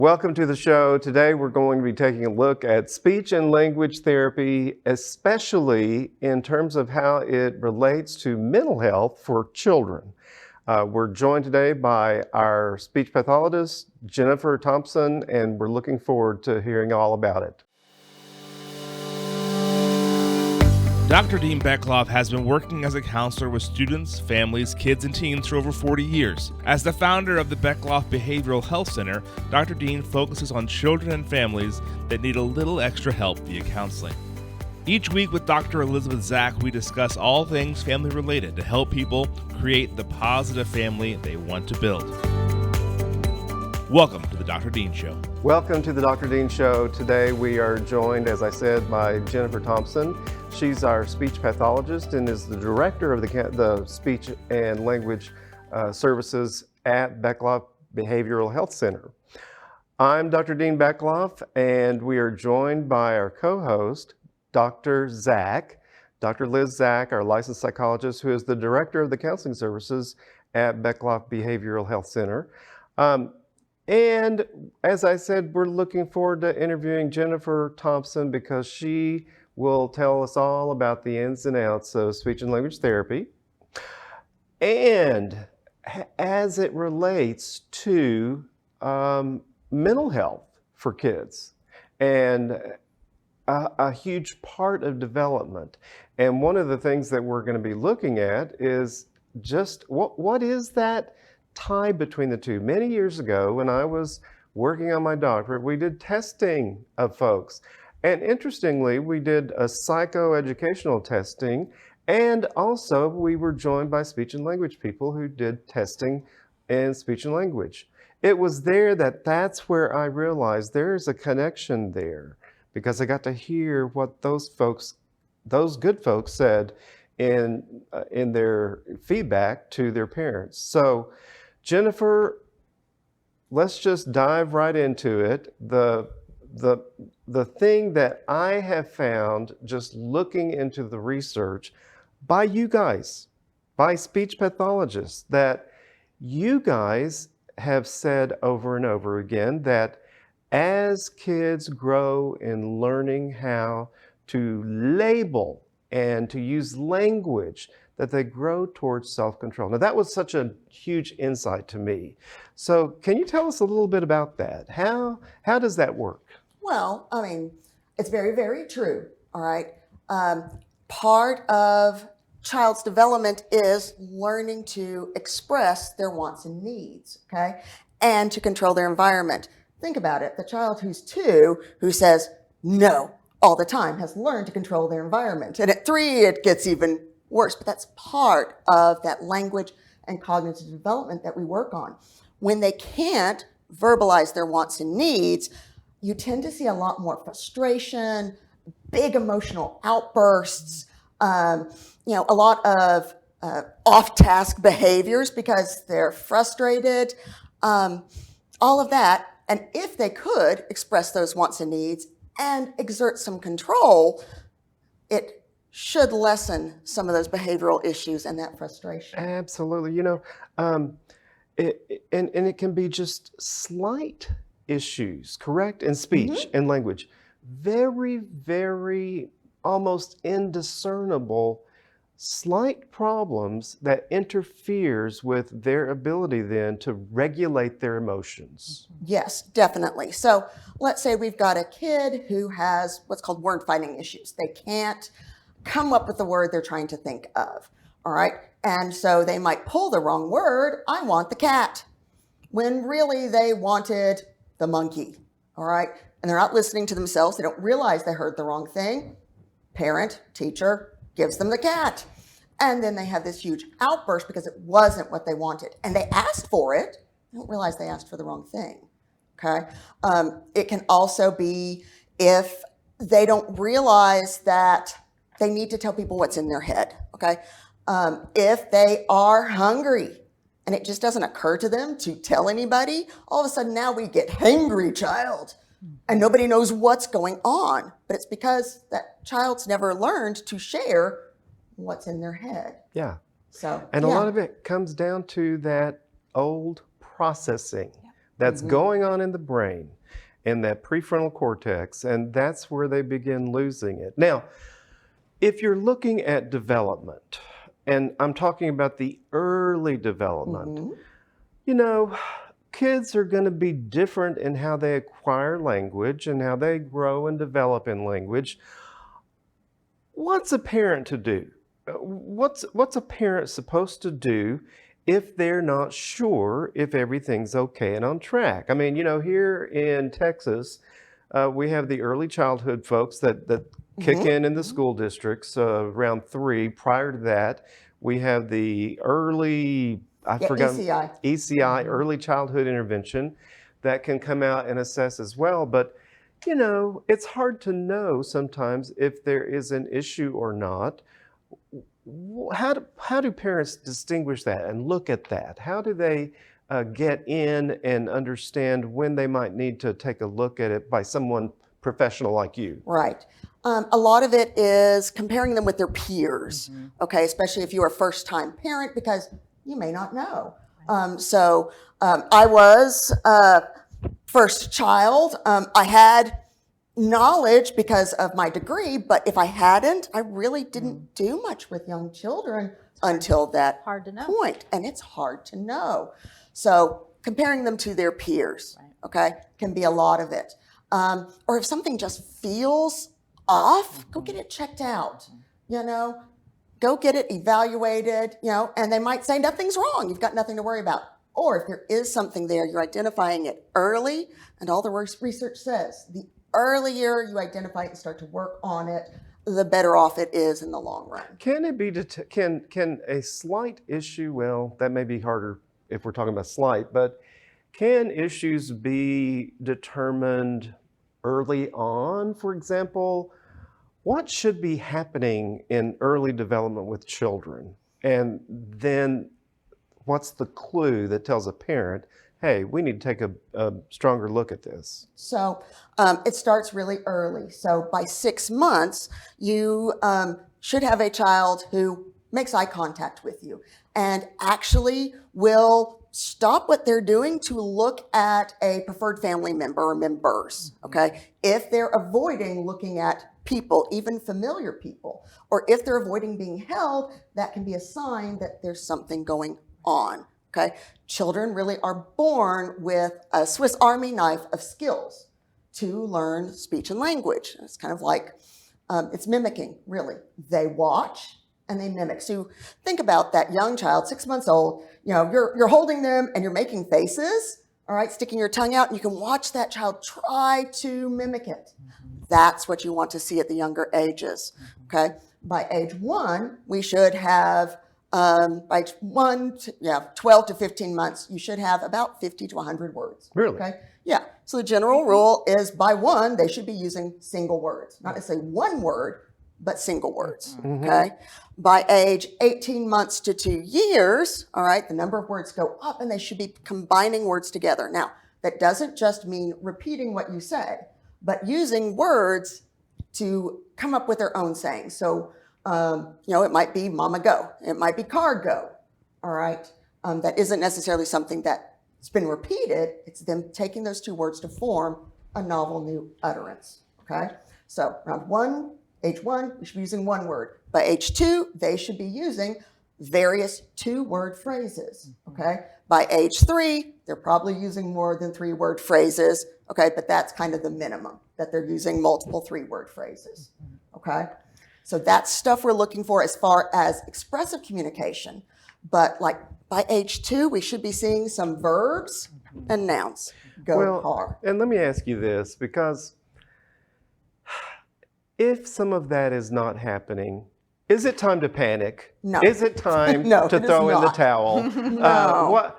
Welcome to the show. Today we're going to be taking a look at speech and language therapy, especially in terms of how it relates to mental health for children. We're joined today by our speech pathologist, Jennifer Thompson, and we're looking forward to hearing all about it. Dr. Dean Beckloff has been working as a counselor with students, families, kids, and teens for over 40 years. As the founder of the Beckloff Behavioral Health Center, Dr. Dean focuses on children and families that need a little extra help via counseling. Each week with Dr. Elizabeth Zach, we discuss all things family related to help people create the positive family they want to build. Welcome to the Dr. Dean Show. Welcome to the Dr. Dean Show. Today we are joined, as I said, by Jennifer Thompson. She's our speech pathologist and is the director of the speech and language services at Beckloff Behavioral Health Center. I'm Dr. Dean Beckloff, and we are joined by our co-host, Dr. Zach, Dr. Liz Zach, our licensed psychologist, who is the director of the counseling services at Beckloff Behavioral Health Center. And as I said, we're looking forward to interviewing Jennifer Thompson because she will tell us all about the ins and outs of speech and language therapy and as it relates to mental health for kids and a huge part of development. And one of the things that we're going to be looking at is just what is that tie between the two. Many years ago, when I was working on my doctorate, we did testing of folks. And interestingly, we did a psychoeducational testing, and also we were joined by speech and language people who did testing in speech and language. It was there that's where I realized there's a connection there, because I got to hear what those good folks said in their feedback to their parents. So Jennifer, let's just dive right into it. The thing that I have found just looking into the research by you guys, by speech pathologists, that you guys have said over and over again that as kids grow in learning how to label and to use language, that they grow towards self-control. Now that was such a huge insight to me. So can you tell us a little bit about that? How does that work? Well, it's very, very true, all right? Part of child's development is learning to express their wants and needs, okay? And to control their environment. Think about it. The child who's 2, who says no all the time, has learned to control their environment. And at 3, it gets even worse, but that's part of that language and cognitive development that we work on. When they can't verbalize their wants and needs, you tend to see a lot more frustration, big emotional outbursts, a lot of off-task behaviors because they're frustrated, all of that. And if they could express those wants and needs and exert some control, it should lessen some of those behavioral issues and that frustration. Absolutely. It can be just slight issues, correct? In speech and language. Very, very almost indiscernible slight problems that interferes with their ability then to regulate their emotions. Yes, definitely. So let's say we've got a kid who has what's called word finding issues. They can't come up with the word they're trying to think of, all right? And so they might pull the wrong word, I want the cat, when really they wanted the monkey, all right? And they're not listening to themselves. They don't realize they heard the wrong thing. Parent, teacher gives them the cat. And then they have this huge outburst because it wasn't what they wanted. And they asked for it. They don't realize they asked for the wrong thing, okay? It can also be if they don't realize that they need to tell people what's in their head, okay? If they are hungry and it just doesn't occur to them to tell anybody, all of a sudden now we get hangry child and nobody knows what's going on. But it's because that child's never learned to share what's in their head. Yeah. So, and a lot of it comes down to that old processing that's going on in the brain, in that prefrontal cortex, and that's where they begin losing it. Now, if you're looking at development, and I'm talking about the early development, you know, kids are going to be different in how they acquire language and how they grow and develop in language. What's a parent to do? What's a parent supposed to do if they're not sure if everything's okay and on track? I mean, you know, here in Texas, we have the early childhood folks that kick in the school districts around 3. Prior to that, we have the early, I forgot, ECI, early childhood intervention, that can come out and assess as well. But, you know, it's hard to know sometimes if there is an issue or not. How do parents distinguish that and look at that? How do they get in and understand when they might need to take a look at it by someone professional like you? Right. A lot of it is comparing them with their peers, okay, especially if you're a first-time parent, because you may not know. I was first child. I had knowledge because of my degree, but if I hadn't, I really didn't do much with young children until that point, and it's hard to know. So comparing them to their peers, okay, can be a lot of it. Or if something just feels off, go get it checked out, you know, go get it evaluated, you know, and they might say nothing's wrong. You've got nothing to worry about. Or if there is something there, you're identifying it early, and all the research says the earlier you identify it and start to work on it, the better off it is in the long run. Can it be, can a slight issue, well, that may be harder if we're talking about slight, but can issues be determined early on? For example, what should be happening in early development with children? And then what's the clue that tells a parent, hey, we need to take a stronger look at this? So it starts really early. So by 6 months, you should have a child who makes eye contact with you and actually will stop what they're doing to look at a preferred family member or members, okay? If they're avoiding looking at people, even familiar people, or if they're avoiding being held, that can be a sign that there's something going on, okay? Children really are born with a Swiss Army knife of skills to learn speech and language. It's kind of like, it's mimicking, really. They watch and they mimic. So think about that young child, 6 months old, you know, you're holding them and you're making faces, all right, sticking your tongue out, and you can watch that child try to mimic it. That's what you want to see at the younger ages, okay? By age 1, we should have, by 12 to 15 months, you should have about 50 to 100 words. Really? Okay? Yeah. So the general rule is by 1, they should be using single words. Not necessarily one word, but single words, okay? By age 18 months to 2 years, all right, the number of words go up and they should be combining words together. Now, that doesn't just mean repeating what you said, but using words to come up with their own sayings. So, you know, it might be mama go, it might be car go, all right? That isn't necessarily something that's been repeated, it's them taking those 2 words to form a novel new utterance, okay? So around age 1, we should be using 1 word. By age 2, they should be using various 2-word phrases, okay? By age 3, they're probably using more than 3-word phrases, okay? But that's kind of the minimum, that they're using multiple 3-word phrases, okay? So that's stuff we're looking for as far as expressive communication. But like by age 2, we should be seeing some verbs and nouns. Go, car. And let me ask you this, because if some of that is not happening, is it time to panic? No. Is it time No, to it is throw in the not. towel? No.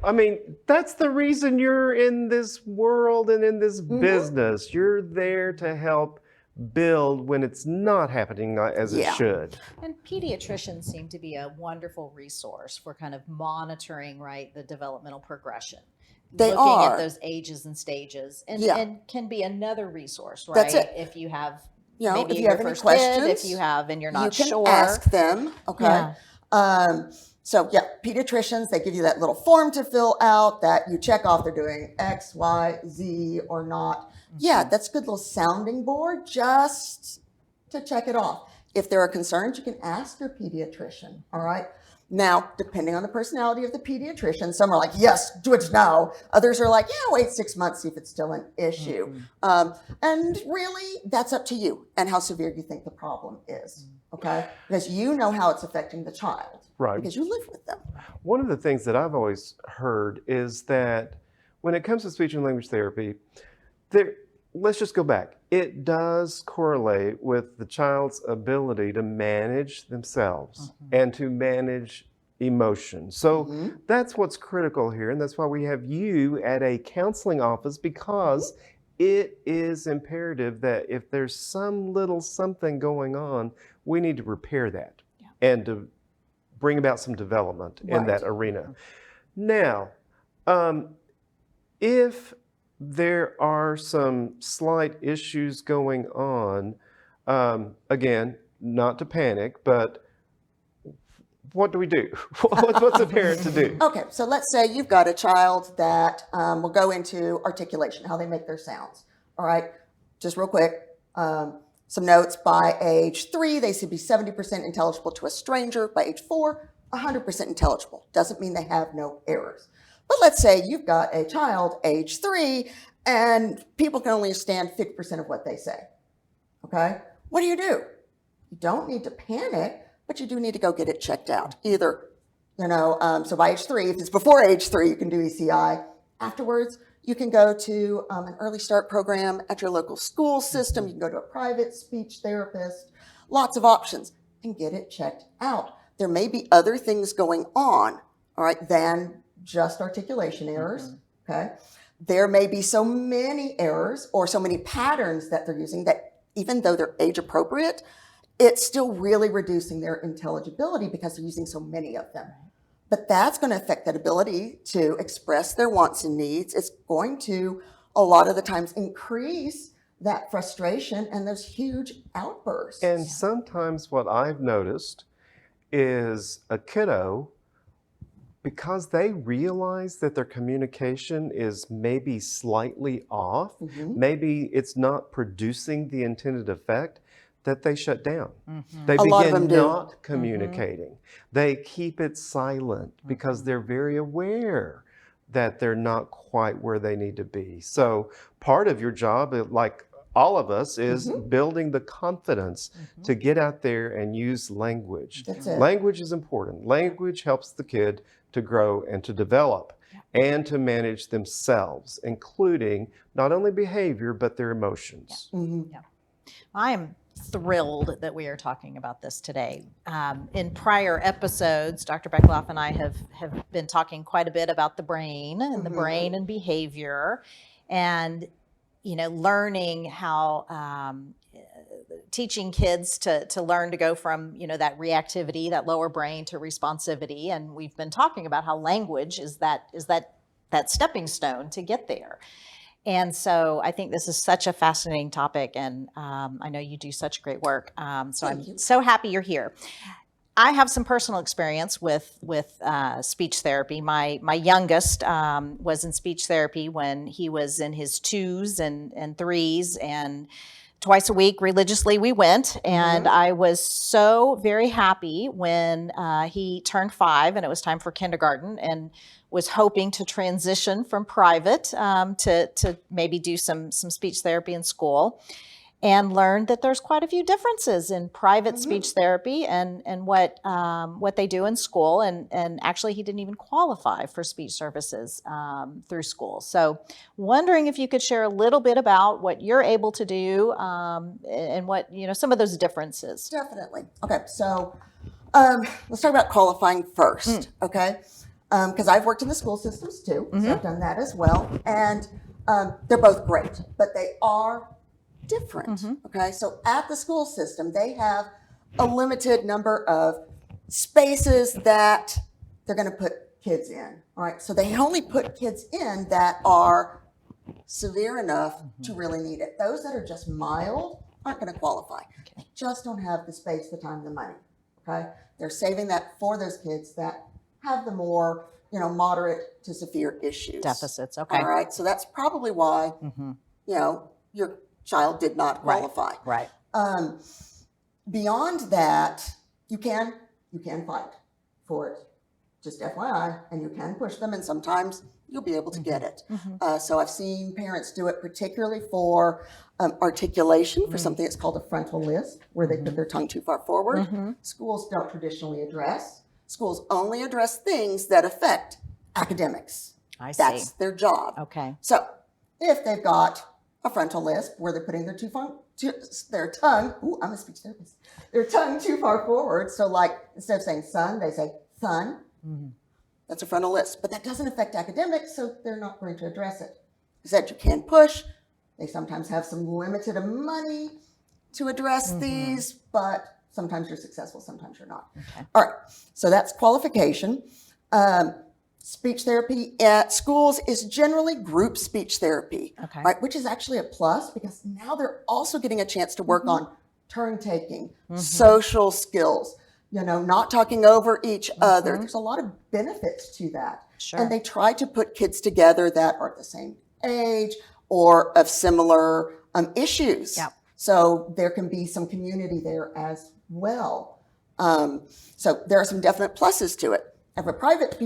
I mean, that's the reason you're in this world and in this business. You're there to help build when it's not happening as it should. And pediatricians seem to be a wonderful resource for kind of monitoring, right, the developmental progression. They looking are. at those ages and stages, and, Yeah. and can be another resource, right? That's it. If you have, You know, maybe if you your have any first questions, kid, if you have and you're not you can sure, ask them, okay? Yeah. So yeah, pediatricians, they give you that little form to fill out that you check off they're doing X, Y, Z or not. Yeah, that's a good little sounding board just to check it off. If there are concerns, you can ask your pediatrician, all right? Now, depending on the personality of the pediatrician, some are like, yes, do it now. Others are like, yeah, wait 6 months, see if it's still an issue. And really, that's up to you and how severe you think the problem is, okay? Because you know how it's affecting the child. Right. Because you live with them. One of the things that I've always heard is that when it comes to speech and language therapy, let's just go back. It does correlate with the child's ability to manage themselves and to manage emotion. So that's what's critical here. And that's why we have you at a counseling office, because it is imperative that if there's some little something going on, we need to repair that and to bring about some development in that arena. Now, if there are some slight issues going on, again, not to panic, but what do we do? What's a parent to do? Okay, so let's say you've got a child that will go into articulation, how they make their sounds. All right, just real quick, some notes. By age 3, they should be 70% intelligible to a stranger. By age 4, 100% intelligible. Doesn't mean they have no errors. But let's say you've got a child age 3 and people can only understand 50% of what they say. Okay, what do? You don't need to panic, but you do need to go get it checked out. Either, so by age 3, if it's before age 3, you can do ECI. Afterwards, you can go to an early start program at your local school system. You can go to a private speech therapist, lots of options, and get it checked out. There may be other things going on, all right, than just articulation errors, okay? There may be so many errors or so many patterns that they're using that even though they're age appropriate, it's still really reducing their intelligibility because they're using so many of them. But that's going to affect that ability to express their wants and needs. It's going to, a lot of the times, increase that frustration and those huge outbursts. And sometimes what I've noticed is a kiddo, because they realize that their communication is maybe slightly off, maybe it's not producing the intended effect, that they shut down. They begin not communicating. They keep it silent because they're very aware that they're not quite where they need to be. So part of your job, like all of us, is building the confidence to get out there and use language. That's it. Language is important. Language helps the kid to grow and to develop and to manage themselves, including not only behavior, but their emotions. I'm thrilled that we are talking about this today. In prior episodes, Dr. Beckloff and I have been talking quite a bit about the brain and the brain and behavior, and learning how teaching kids to learn to go from that reactivity, that lower brain, to responsivity. And we've been talking about how language is that stepping stone to get there. And so I think this is such a fascinating topic, and I know you do such great work. So I'm so happy you're here. I have some personal experience with speech therapy. My youngest was in speech therapy when he was in his 2s and 3s, and twice a week religiously we went. And I was so very happy when he turned 5 and it was time for kindergarten, and was hoping to transition from private to maybe do some speech therapy in school, and learned that there's quite a few differences in private speech therapy and what they do in school. And actually he didn't even qualify for speech services through school. So wondering if you could share a little bit about what you're able to do and what, some of those differences. Definitely. Okay, so let's talk about qualifying first, okay? Because I've worked in the school systems too, so I've done that as well. And they're both great, but they are different, okay? So at the school system, they have a limited number of spaces that they're going to put kids in, all right? So they only put kids in that are severe enough to really need it. Those that are just mild aren't going to qualify. They just don't have the space, the time, the money, okay? They're saving that for those kids that have the more, moderate to severe issues. Deficits. Okay. All right. So that's probably why, your child did not qualify. Right. Beyond that, you can fight for it. Just FYI, and you can push them, and sometimes you'll be able to get it. So I've seen parents do it particularly for articulation, for something that's called a frontal lisp, where they put their tongue too far forward. Schools don't traditionally address. Schools only address things that affect academics. I see. That's their job. Okay. So if they've got a frontal lisp where they're putting their tongue, I'm a speech therapist, their tongue too far forward. So like instead of saying son, they say thun. That's a frontal lisp, but that doesn't affect academics, so they're not going to address it. You said you can push. They sometimes have some limited money to address these, but sometimes you're successful, sometimes you're not. Okay. All right, so that's qualification. Speech therapy at schools is generally group speech therapy, Okay. right? Which is actually a plus because now they're also getting a chance to work on turn taking, social skills, not talking over each other. There's a lot of benefits to that. Sure. And they try to put kids together that are the same age or of similar issues. Yep. So there can be some community there as well. So there are some definite pluses to it. As a private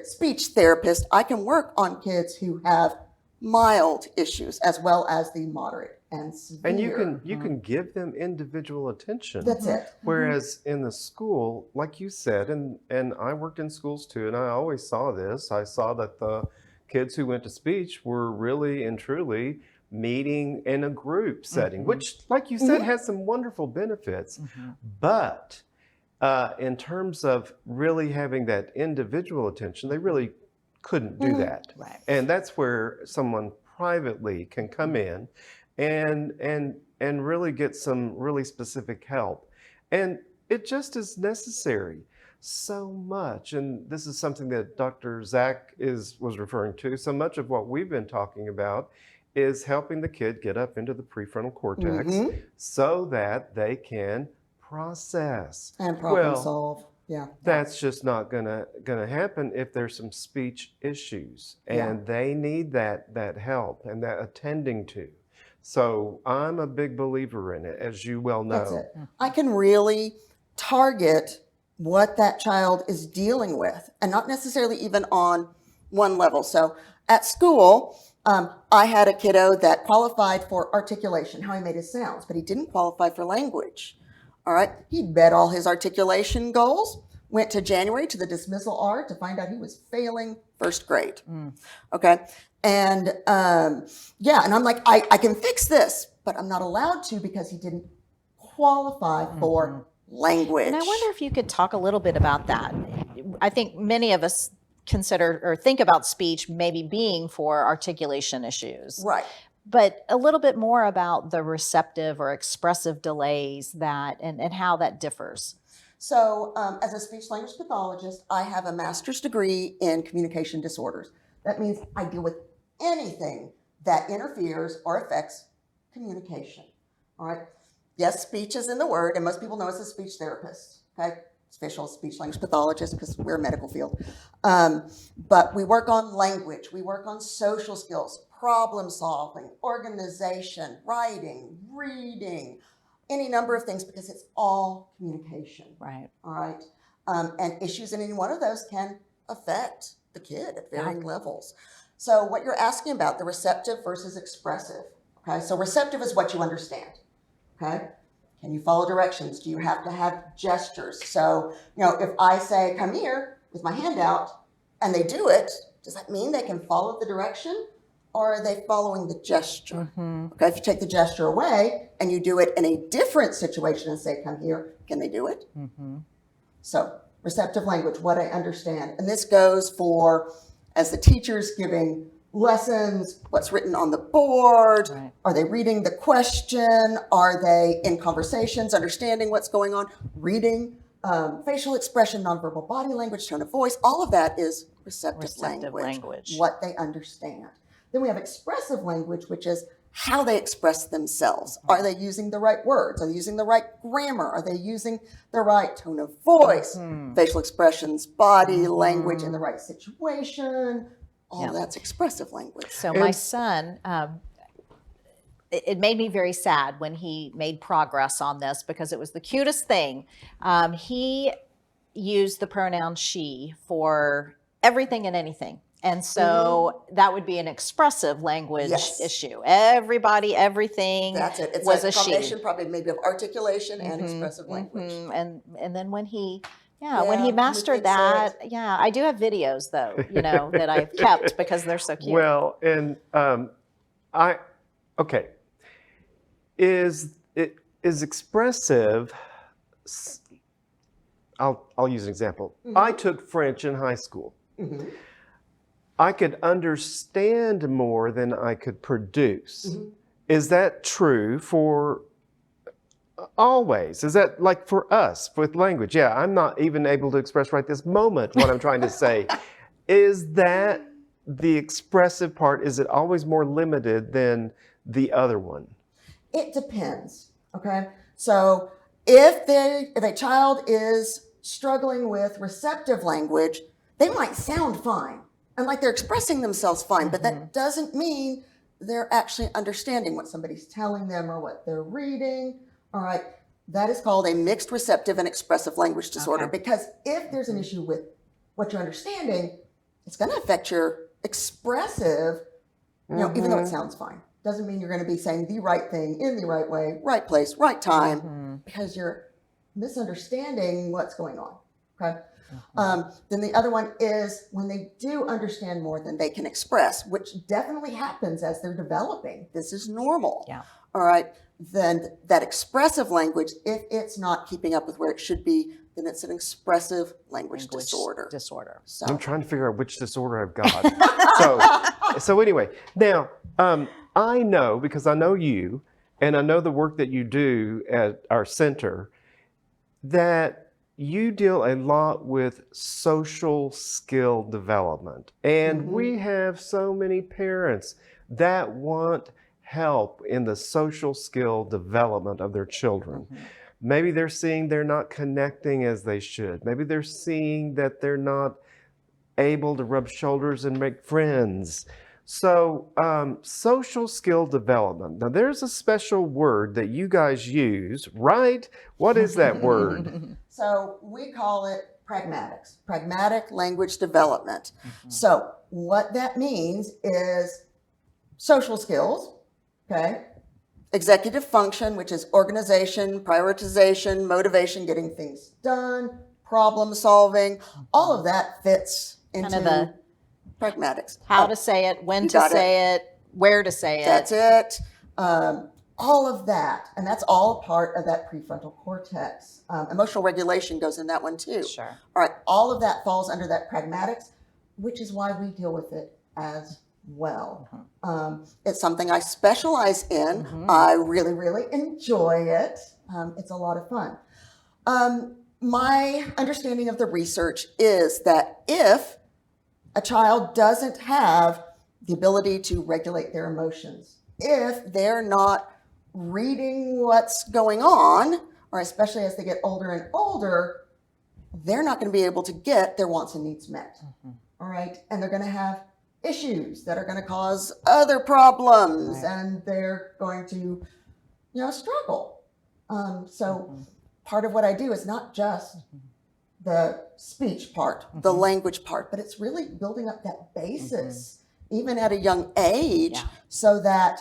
speech therapist, I can work on kids who have mild issues as well as the moderate and severe. And you can give them individual attention. That's it. Whereas in the school, like you said, and I worked in schools too, and I always saw this. I saw that the kids who went to speech were really and truly meeting in a group setting, which, like you said, has some wonderful benefits. But in terms of really having that individual attention, they really couldn't do that. Right. And that's where someone privately can come in and really get some really specific help. And it just is necessary so much. And this is something that Dr. Zach was referring to. So much of what we've been talking about is helping the kid get up into the prefrontal cortex so that they can process And problem solve. Yeah. That's just not gonna happen if there's some speech issues, and they need that help and that attending to. So I'm a big believer in it, as you well know. That's it. I can really target what that child is dealing with, and not necessarily even on one level. So at school, I had a kiddo that qualified for articulation, how he made his sounds, but he didn't qualify for language. All right, he met all his articulation goals, went to January to the dismissal art to find out he was failing first grade. Okay, and and I'm like, I can fix this, but I'm not allowed to because he didn't qualify for language. And I wonder if you could talk a little bit about that. I think many of us consider or think about speech maybe being for articulation issues. Right. But a little bit more about the receptive or expressive delays that and how that differs. So as a speech language pathologist, I have a master's degree in communication disorders. That means I deal with anything that interferes or affects communication. All right. Yes, speech is in the word, and most people know us as speech therapists. Okay. Official speech language pathologist because we're a medical field. But we work on language. We work on social skills, problem solving, organization, writing, reading, any number of things because it's all communication. Right. All right. And issues in any one of those can affect the kid at varying levels. So what you're asking about, the receptive versus expressive. Okay. So receptive is what you understand. Okay. Can you follow directions? Do you have to have gestures? So, if I say, come here with my hand out and they do it, does that mean they can follow the direction or are they following the gesture? Okay, if you take the gesture away and you do it in a different situation and say, come here, can they do it? So receptive language, what I understand. And this goes for, as the teacher's giving lessons, what's written on the board, are they reading the question, are they in conversations, understanding what's going on, reading, facial expression, nonverbal body language, tone of voice, all of that is receptive language, what they understand. Then we have expressive language, which is how they express themselves. Are they using the right words? Are they using the right grammar? Are they using the right tone of voice, facial expressions, body language in the right situation? All that's expressive language. So my son, it made me very sad when he made progress on this because it was the cutest thing. He used the pronoun she for everything and anything. And so that would be an expressive language issue. Everybody, everything That's it. It's was a a she. combination probably maybe of articulation and expressive language. And then when he mastered that, I do have videos though, that I've kept because they're so cute. Well, and okay, is expressive. I'll use an example. I took French in high school. I could understand more than I could produce. Is that true for always? Is that like for us with language? Yeah, I'm not even able to express right this moment what I'm trying to say. Is that the expressive part? Is it always more limited than the other one? It depends, okay? So if a child is struggling with receptive language, they might sound fine and like they're expressing themselves fine, but that doesn't mean they're actually understanding what somebody's telling them or what they're reading. All right, that is called a mixed receptive and expressive language disorder, because if there's an issue with what you're understanding, it's going to affect your expressive, even though it sounds fine. Doesn't mean you're going to be saying the right thing in the right way, right place, right time, because you're misunderstanding what's going on. Okay. Then the other one is when they do understand more than they can express, which definitely happens as they're developing. This is normal. Yeah. All right. Then that expressive language, if it's not keeping up with where it should be, then it's an expressive language disorder. So I'm trying to figure out which disorder I've got. So anyway, now I know, because I know you and I know the work that you do at our center, that you deal a lot with social skill development. And we have so many parents that want help in the social skill development of their children. Maybe they're seeing they're not connecting as they should. Maybe they're seeing that they're not able to rub shoulders and make friends. So social skill development. Now there's a special word that you guys use, right? What is that word? So we call it pragmatics, pragmatic language development. So what that means is social skills, okay? Executive function, which is organization, prioritization, motivation, getting things done, problem solving, all of that fits into Kind of the pragmatics. how to say it, when to say it, where to say it. That's it. All of that. And that's all part of that prefrontal cortex. Emotional regulation goes in that one too. Sure. All right. All of that falls under that pragmatics, which is why we deal with it as well. It's something I specialize in. I really, really enjoy it. It's a lot of fun. My understanding of the research is that if a child doesn't have the ability to regulate their emotions, if they're not reading what's going on, or especially as they get older and older, they're not going to be able to get their wants and needs met. All right. And they're going to have issues that are going to cause other problems, and they're going to, struggle. So part of what I do is not just the speech part, the language part, but it's really building up that basis, even at a young age, so that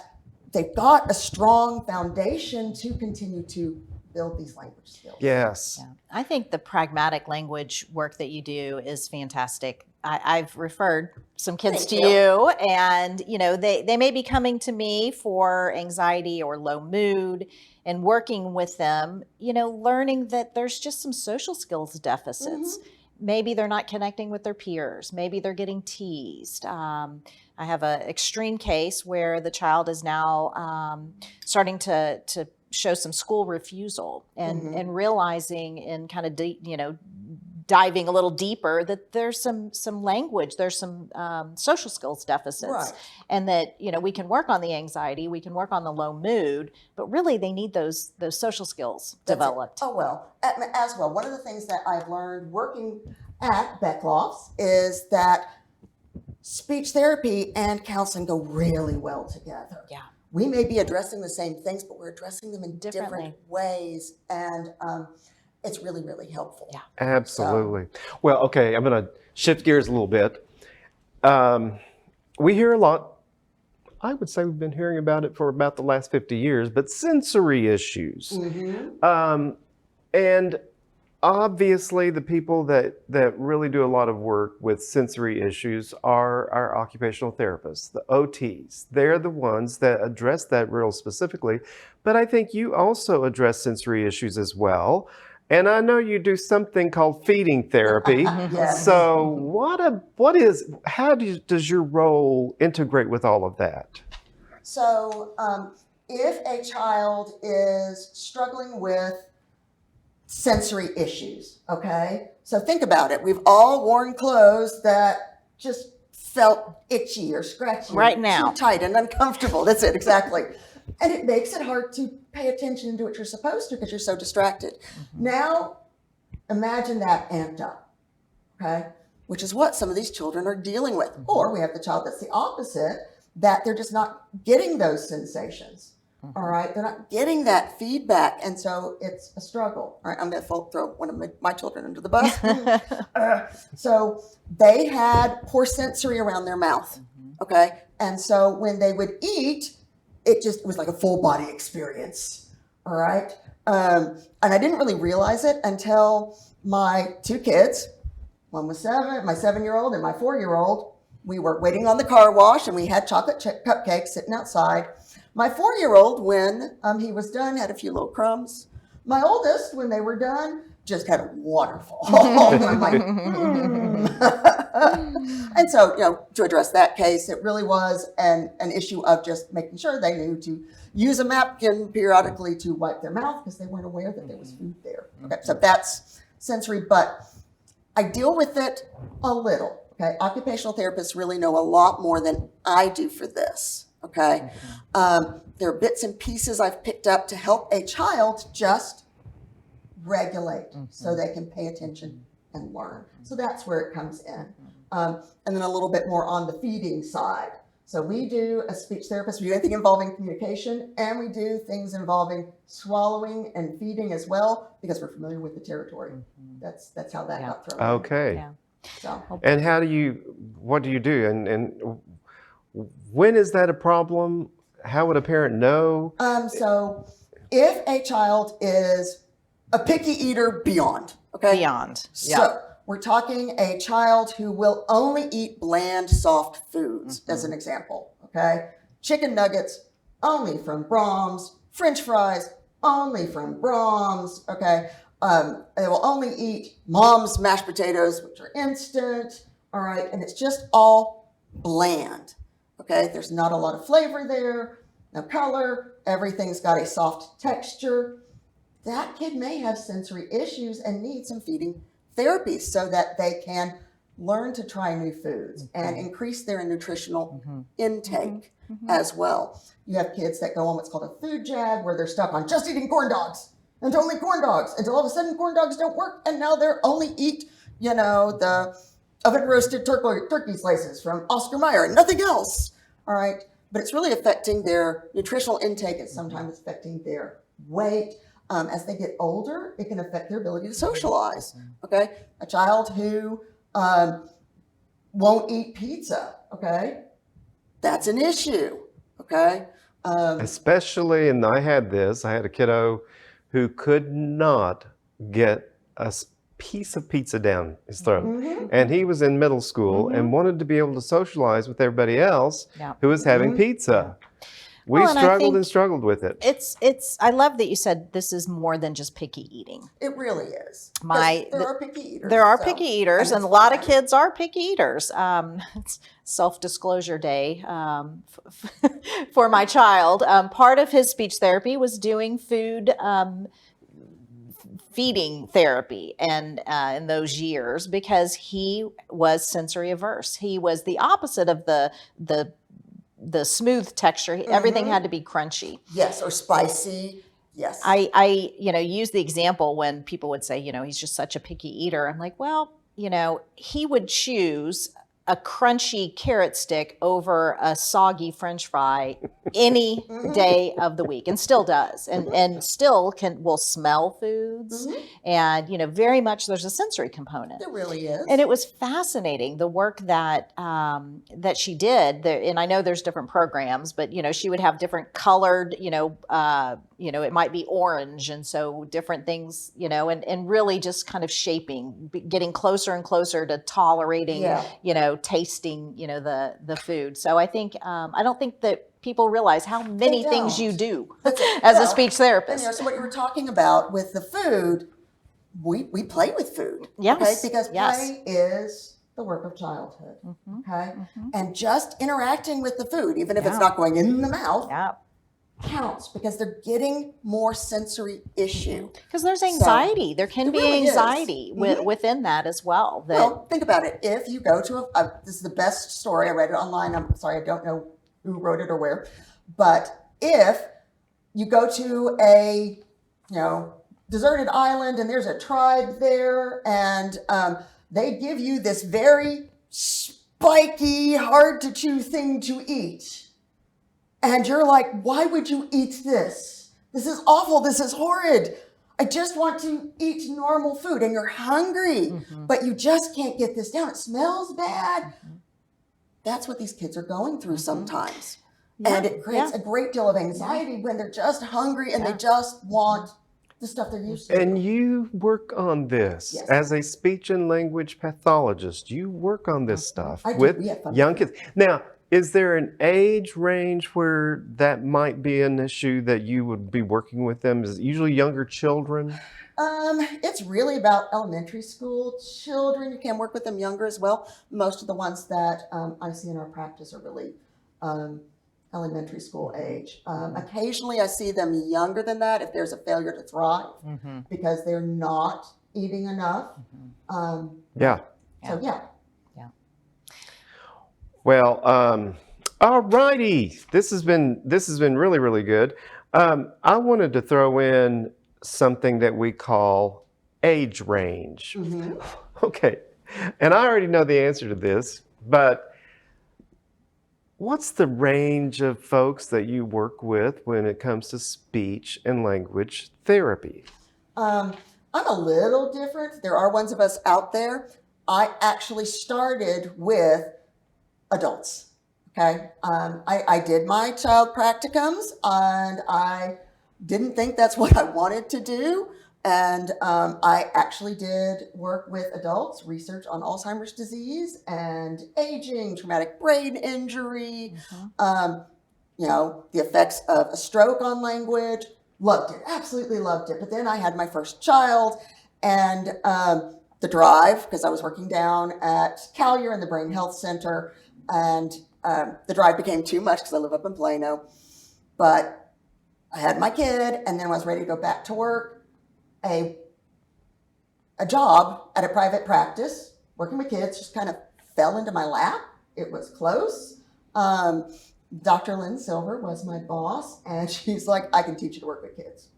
they've got a strong foundation to continue to build these language skills. Yes. Yeah. I think the pragmatic language work that you do is fantastic. I've referred some kids to you, and they may be coming to me for anxiety or low mood, and working with them, learning that there's just some social skills deficits. Maybe they're not connecting with their peers. Maybe they're getting teased. I have an extreme case where the child is now starting to diving a little deeper, that there's some language, there's some social skills deficits, Right. and that we can work on the anxiety, we can work on the low mood, but really they need those social skills That's it. developed. Oh, well, as well. One of the things that I've learned working at Beckloff's is that speech therapy and counseling go really well together. Yeah. We may be addressing the same things, but we're addressing them in Differently. different ways, and it's really, really helpful. Yeah. Absolutely. Well, okay, I'm going to shift gears a little bit. We hear a lot, I would say we've been hearing about it for about the last 50 years, but sensory issues. And obviously the people that really do a lot of work with sensory issues are our occupational therapists, the OTs. They're the ones that address that real specifically. But I think you also address sensory issues as well. And I know you do something called feeding therapy. Yes. So how does your role integrate with all of that? So if a child is struggling with sensory issues, okay? So think about it. We've all worn clothes that just felt itchy or scratchy. Right now. Too tight and uncomfortable. That's it, exactly. And it makes it hard to pay attention and do what you're supposed to because you're so distracted. Now, imagine that amped up, okay? Which is what some of these children are dealing with. Or we have the child that's the opposite, that they're just not getting those sensations. All right, they're not getting that feedback, and so it's a struggle. All right, I'm going to throw one of my children under the bus. So they had poor sensory around their mouth, okay? And so when they would eat, it was like a full body experience, all right? And I didn't really realize it until my two kids, one was 7, my 7-year-old and my 4-year-old, we were waiting on the car wash, and we had chocolate chip cupcakes sitting outside. My 4-year-old, when he was done, had a few little crumbs. My oldest, when they were done, just had a waterfall. And I'm like, And so, to address that case, it really was an issue of just making sure they knew to use a napkin periodically to wipe their mouth because they weren't aware that there was food there. Okay, so that's sensory, but I deal with it a little. Okay, occupational therapists really know a lot more than I do for this. Okay, there are bits and pieces I've picked up to help a child just regulate so they can pay attention and learn. So that's where it comes in. And then a little bit more on the feeding side. So we do, as speech therapists, we do anything involving communication, and we do things involving swallowing and feeding as well, because we're familiar with the territory. That's how that got thrown in. Okay. Yeah. So, And what do you do? And when is that a problem? How would a parent know? so if a child is a picky eater beyond, okay? Beyond. So we're talking a child who will only eat bland, soft foods, as an example, okay? Chicken nuggets, only from Brahms. French fries, only from Brahms, okay? They will only eat Mom's mashed potatoes, which are instant, all right? And it's just all bland, okay? There's not a lot of flavor there, no color, everything's got a soft texture. That kid may have sensory issues and need some feeding therapy so that they can learn to try new foods and increase their nutritional intake as well. You have kids that go on what's called a food jag, where they're stuck on just eating corn dogs and only corn dogs until all of a sudden corn dogs don't work, and now they're only eat, the oven roasted turkey slices from Oscar Mayer and nothing else. All right, but it's really affecting their nutritional intake, and sometimes it's affecting their weight. As they get older, it can affect their ability to socialize. Okay, a child who won't eat pizza. Okay, that's an issue. Okay, Especially, and I had a kiddo who could not get a piece of pizza down his throat. And he was in middle school and wanted to be able to socialize with everybody else who was having pizza. We Well, and I struggled think and struggled with it. It's I love that you said this is more than just picky eating. it really is. 'Cause there are picky eaters. There are so- picky eaters, and a it's lot of fine. kids are picky eaters. It's self-disclosure day for my child. Part of his speech therapy was doing feeding therapy and in those years because he was sensory averse. He was the opposite of the smooth texture. Everything had to be crunchy. Yes, or spicy. Yes. I use the example when people would say, he's just such a picky eater. I'm like, well, he would choose a crunchy carrot stick over a soggy French fry any day of the week, and still does, and still will smell foods, and very much there's a sensory component. There really is. And it was fascinating the work that that she did. And I know there's different programs, but she would have different colored, it might be orange, and so different things, and really just kind of shaping, getting closer and closer to tolerating, tasting, the food. So I think I don't think that people realize how many things you do as a speech therapist. So what you were talking about with the food, we play with food. Yes. Okay? Because play is the work of childhood. Okay. And just interacting with the food, even if it's not going in the mouth, counts because they're getting more sensory issue. Because there's anxiety. There can be really anxiety within that as well. Well, think about it. If you go to this is the best story. I read it online. I'm sorry, I don't know who wrote it or where. But if you go to a, deserted island and there's a tribe there and they give you this very spiky, hard to chew thing to eat. And you're like, why would you eat this? This is awful. This is horrid. I just want to eat normal food. And you're hungry, but you just can't get this down. It smells bad. That's what these kids are going through sometimes. And it creates a great deal of anxiety when they're just hungry and they just want the stuff they're used to. And you work on this as a speech and language pathologist. You work on this stuff with young kids. Now, is there an age range where that might be an issue that you would be working with them? Is it usually younger children? It's really about elementary school children. You can work with them younger as well. Most of the ones that I see in our practice are really elementary school age. Occasionally I see them younger than that if there's a failure to thrive because they're not eating enough. Well, all righty. This has been really, really good. I wanted to throw in something that we call age range. Okay. And I already know the answer to this, but what's the range of folks that you work with when it comes to speech and language therapy? I'm a little different. There are ones of us out there. I actually started with adults. Okay. I did my child practicums and I didn't think that's what I wanted to do. And I actually did work with adults, research on Alzheimer's disease and aging, traumatic brain injury, the effects of a stroke on language. Loved it, absolutely loved it. But then I had my first child and the drive, because I was working down at Galleria in the Brain Health Center, and the drive became too much because I live up in Plano. But I had my kid, and then I was ready to go back to work. A job at a private practice, working with kids, just kind of fell into my lap. It was close. Dr. Lynn Silver was my boss, and she's like, I can teach you to work with kids.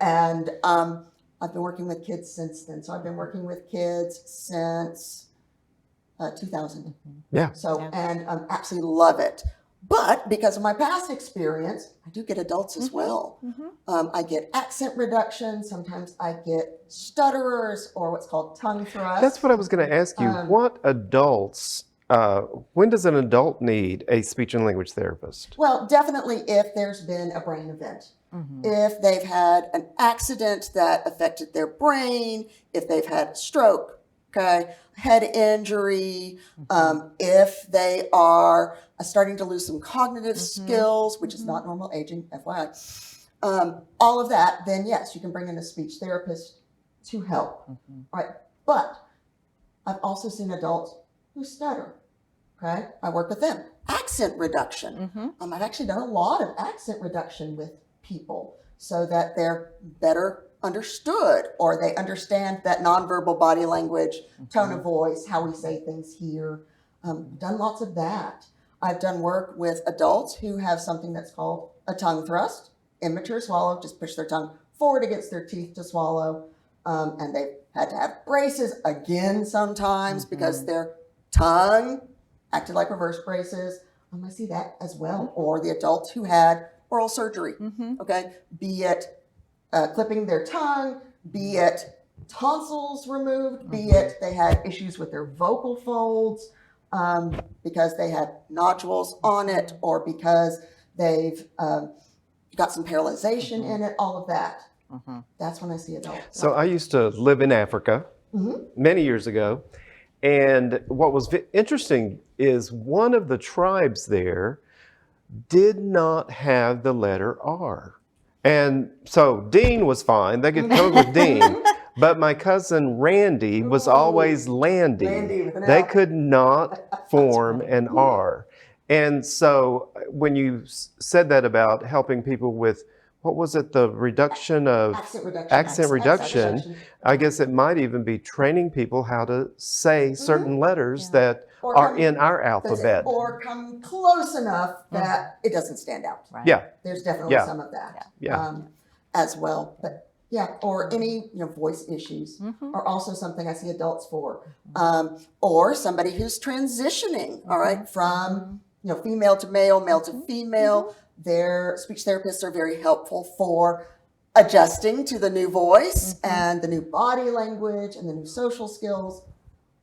And I've been working with kids since then. So I've been working with kids since 2000. And absolutely love it. But because of my past experience, I do get adults as well. I get accent reduction. Sometimes I get stutterers or what's called tongue thrust. That's what I was going to ask you. What adults, when does an adult need a speech and language therapist? Well, definitely if there's been a brain event. If they've had an accident that affected their brain, if they've had a stroke, head injury, if they are starting to lose some cognitive skills, which is not normal aging, FYI, all of that, then yes, you can bring in a speech therapist to help. All right. But I've also seen adults who stutter. I work with them. Accent reduction. I've actually done a lot of accent reduction with people so that they're better understood, or they understand that nonverbal body language, tone of voice, how we say things here. Done lots of that. I've done work with adults who have something that's called a tongue thrust, immature swallow, just push their tongue forward against their teeth to swallow. And they've had to have braces again sometimes because their tongue acted like reverse braces. I see that as well. Or the adults who had oral surgery, okay? Be it clipping their tongue, be it tonsils removed, be it they had issues with their vocal folds because they had nodules on it, or because they've got some paralyzation in it, all of that. That's when I see adults. So I used to live in Africa many years ago. And what was interesting is one of the tribes there did not have the letter R. And so Dean was fine. They could come up with Dean. But my cousin Randy was always Landy. They could not form an R. And so when you said that about helping people with, what was it, the reduction of accent reduction, I guess it might even be training people how to say certain letters that are in our alphabet. Or come close enough that it doesn't stand out. Right. Yeah. There's definitely some of that as well. But or any voice issues are also something I see adults for. Or somebody who's transitioning, all right, from female to male, male to female. Their speech therapists are very helpful for adjusting to the new voice and the new body language and the new social skills.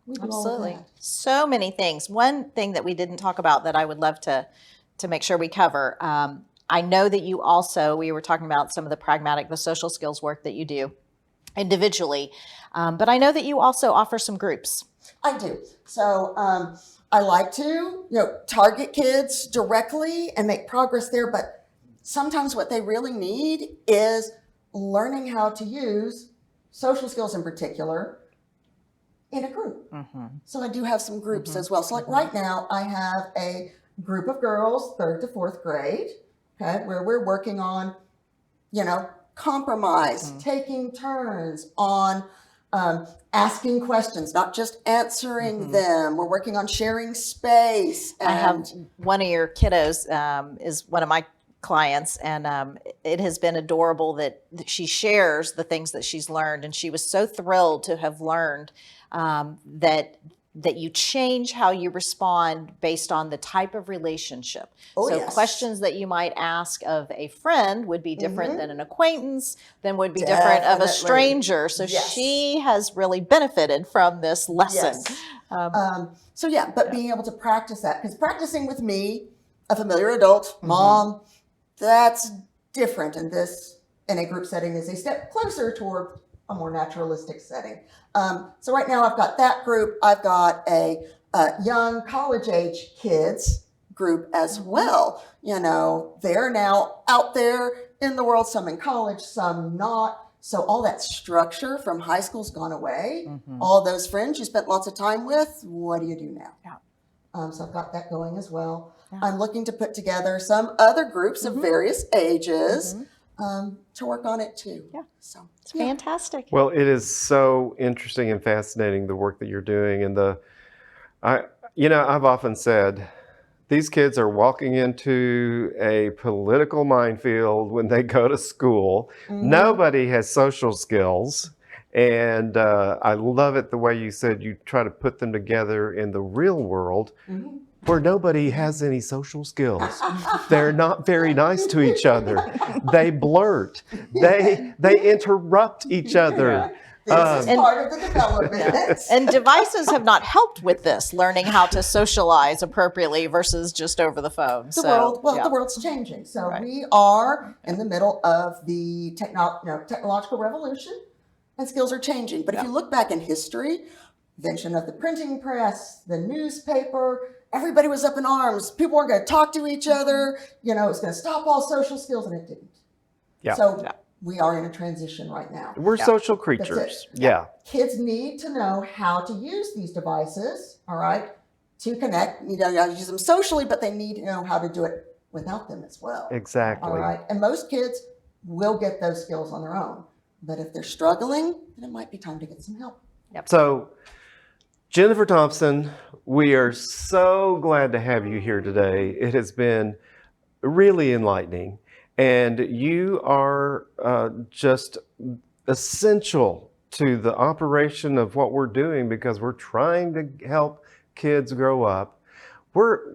We do all of that. So many things. One thing that we didn't talk about that I would love to make sure we cover. I know that you also, we were talking about some of the social skills work that you do individually, but I know that you also offer some groups. I do. So I like to, target kids directly and make progress there, but sometimes what they really need is learning how to use social skills in particular in a group. So I do have some groups as well. So like right now I have a group of girls, 3rd to 4th grade, okay, where we're working on, compromise, taking turns on asking questions, not just answering them. We're working on sharing space. And I have one of your kiddos is one of my clients, and it has been adorable that she shares the things that she's learned, and she was so thrilled to have learned that you change how you respond based on the type of relationship. Questions that you might ask of a friend would be different than an acquaintance, then would be different of a stranger. So she has really benefited from this lesson. But being able to practice that, because practicing with me, a familiar adult, mom, that's different in a group setting is a step closer toward a more naturalistic setting. So right now I've got that group. I've got a young college-age kids group as well. They're now out there in the world, some in college, some not. So all that structure from high school's gone away. All those friends you spent lots of time with, what do you do now? So I've got that going as well. I'm looking to put together some other groups of various ages to work on it too. So it's fantastic. Well, it is so interesting and fascinating, the work that you're doing. And I've often said, these kids are walking into a political minefield when they go to school. Nobody has social skills. And I love it the way you said you try to put them together in the real world where nobody has any social skills. They're not very nice to each other. They blurt. They interrupt each other. This is part of the development. And devices have not helped with this, learning how to socialize appropriately versus just over the phone. The world's changing. So we are in the middle of the technological revolution, and skills are changing. But if you look back in history, invention of the printing press, the newspaper, everybody was up in arms. People weren't going to talk to each other. It was going to stop all social skills, and it didn't. So we are in a transition right now. We're social creatures. Kids need to know how to use these devices, all right, to connect. You know how to use them socially, but they need to know how to do it without them as well. Exactly. All right. And most kids will get those skills on their own. But if they're struggling, then it might be time to get some help. So, Jennifer Thompson, we are so glad to have you here today. It has been really enlightening, and you are just essential to the operation of what we're doing because we're trying to help kids grow up.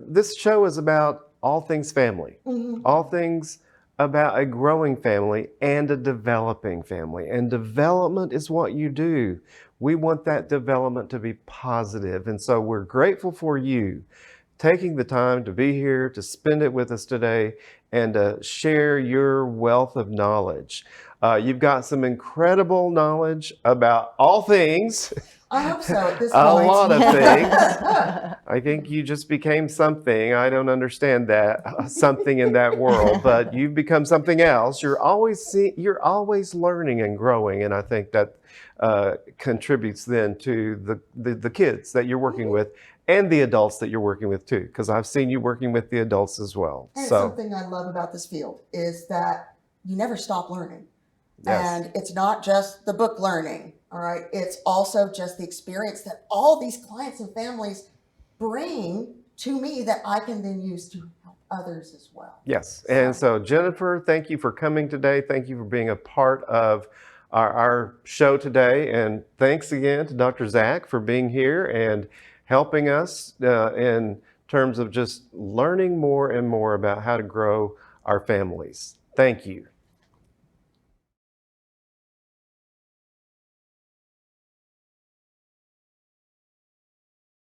This show is about all things family, all things about a growing family and a developing family. And development is what you do. We want that development to be positive. And so we're grateful for you taking the time to be here, to spend it with us today, and to share your wealth of knowledge. You've got some incredible knowledge about all things. I hope so at this A point. lot of things. I think you just became something. I don't understand that, something in that world, but you've become something else. You're always learning and growing, and I think that contributes then to the kids that you're working with and the adults that you're working with too, because I've seen you working with the adults as well. And So something I love about this field is that you never stop learning. Yes. And it's not just the book learning, all right? It's also just the experience that all these clients and families bring to me that I can then use to help others as well. yes, and so Jennifer, thank you for coming today. Thank you for being a part of our show today, and thanks again to Dr. Zach for being here and helping us in terms of just learning more and more about how to grow our families. Thank you.